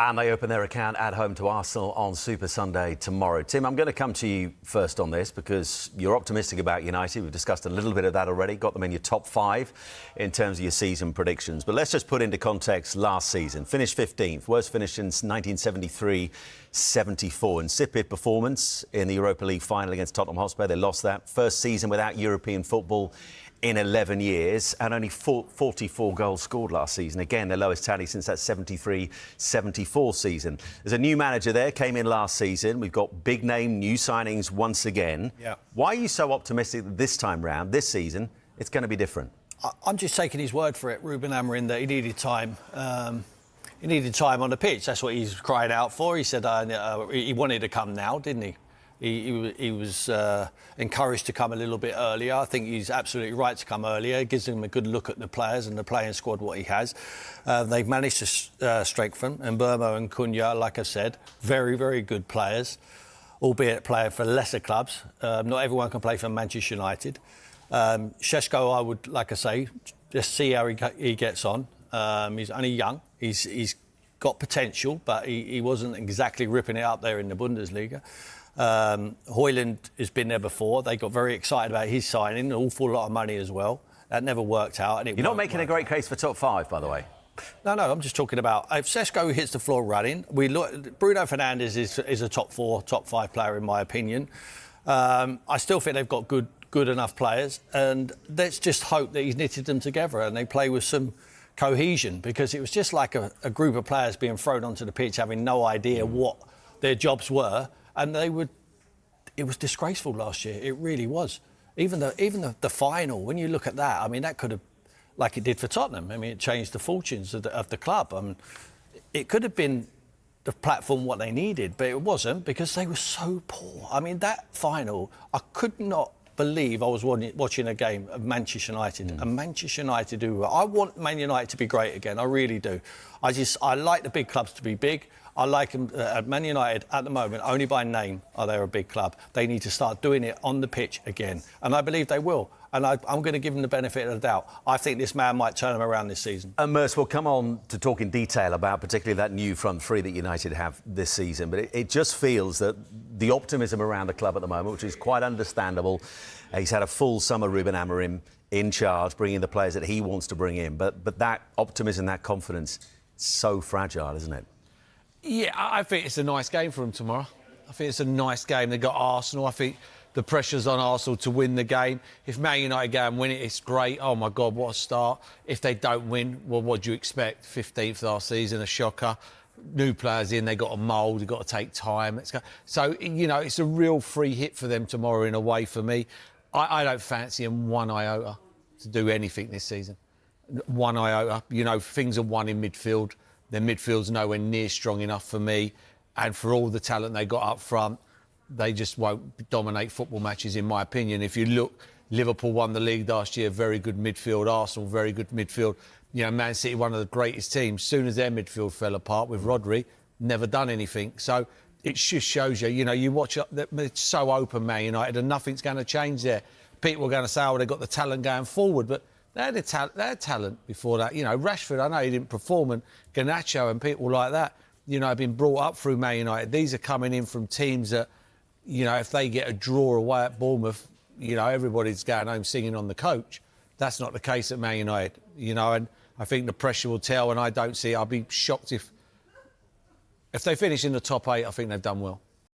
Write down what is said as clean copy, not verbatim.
And they open their account at home to Arsenal on Super Sunday tomorrow. Tim, I'm going to come to you first on this because you're optimistic about United. We've discussed a little bit of that already, got them in your top 5 in terms of your season predictions. But let's just put into context last season. Finished 15th, worst finish since 1973-74. Insipid performance in the Europa League final against Tottenham Hotspur. They lost that. First season without European football in 11 years, and only 44 goals scored last season. Again, their lowest tally since that 73-74 season. There's a new manager there, came in last season. We've got big name, new signings once again. Yeah. Why are you so optimistic that this time round, this season, it's going to be different? I'm just taking his word for it, Ruben Amorim, that he needed time. He needed time on the pitch. That's what he's crying out for. He said he wanted to come now, didn't he? He was encouraged to come a little bit earlier. I think he's absolutely right to come earlier. It gives him a good look at the players and the playing squad, what he has. They've managed to strengthen. And Mbeumo and Cunha, like I said, very, very good players, albeit playing for lesser clubs. Not everyone can play for Manchester United. Šeško, I would, like I say, just see how he gets on. He's only young. He's got potential, but he wasn't exactly ripping it up there in the Bundesliga. Højlund has been there before. They got very excited about his signing, an awful lot of money as well. That never worked out. And You're not making a great case for top 5, by the way. No, I'm just talking about if Šeško hits the floor running. Bruno Fernandes is a top 4, top 5 player in my opinion. I still think they've got good enough players, and let's just hope that he's knitted them together and they play with some cohesion, because it was just like a group of players being thrown onto the pitch having no idea what their jobs were. And it was disgraceful last year. It really was. Even the final, when you look at that, I mean, that could have, like it did for Tottenham. I mean, it changed the fortunes of the club. It could have been the platform what they needed, but it wasn't, because they were so poor. I mean, that final, I could not believe I was watching a game of Manchester United. And Manchester United I want Man United to be great again. I really do. I like the big clubs to be big. I like them at Man United at the moment, only by name are they a big club. They need to start doing it on the pitch again. And I believe they will. And I'm going to give them the benefit of the doubt. I think this man might turn them around this season. And Merce, we'll come on to talk in detail about particularly that new front three that United have this season. But it just feels that the optimism around the club at the moment, which is quite understandable. He's had a full summer, Ruben Amorim, in charge, bringing the players that he wants to bring in. But that optimism, that confidence, so fragile, isn't it? Yeah, I think it's a nice game for them tomorrow. I think it's a nice game. They've got Arsenal. I think the pressure's on Arsenal to win the game. If Man United go and win it, it's great. Oh, my God, what a start. If they don't win, well, what do you expect? 15th last season, a shocker. New players in, they've got to mould, they've got to take time. So, you know, it's a real free hit for them tomorrow in a way for me. I don't fancy them one iota to do anything this season. One iota. You know, things are won in midfield. Their midfield's nowhere near strong enough for me. And for all the talent they got up front, they just won't dominate football matches, in my opinion. If you look, Liverpool won the league last year, very good midfield. Arsenal, very good midfield. You know, Man City, one of the greatest teams. Soon as their midfield fell apart with Rodri, never done anything. So it just shows you, you know, you watch it, it's so open, Man United, and nothing's going to change there. People are going to say, oh, they've got the talent going forward, but they had talent before that. You know, Rashford, I know he didn't perform, and Garnacho and people like that, you know, have been brought up through Man United. These are coming in from teams that, you know, if they get a draw away at Bournemouth, you know, everybody's going home singing on the coach. That's not the case at Man United, you know, and I think the pressure will tell, and I don't see, I'll be shocked if they finish in the top 8, I think they've done well.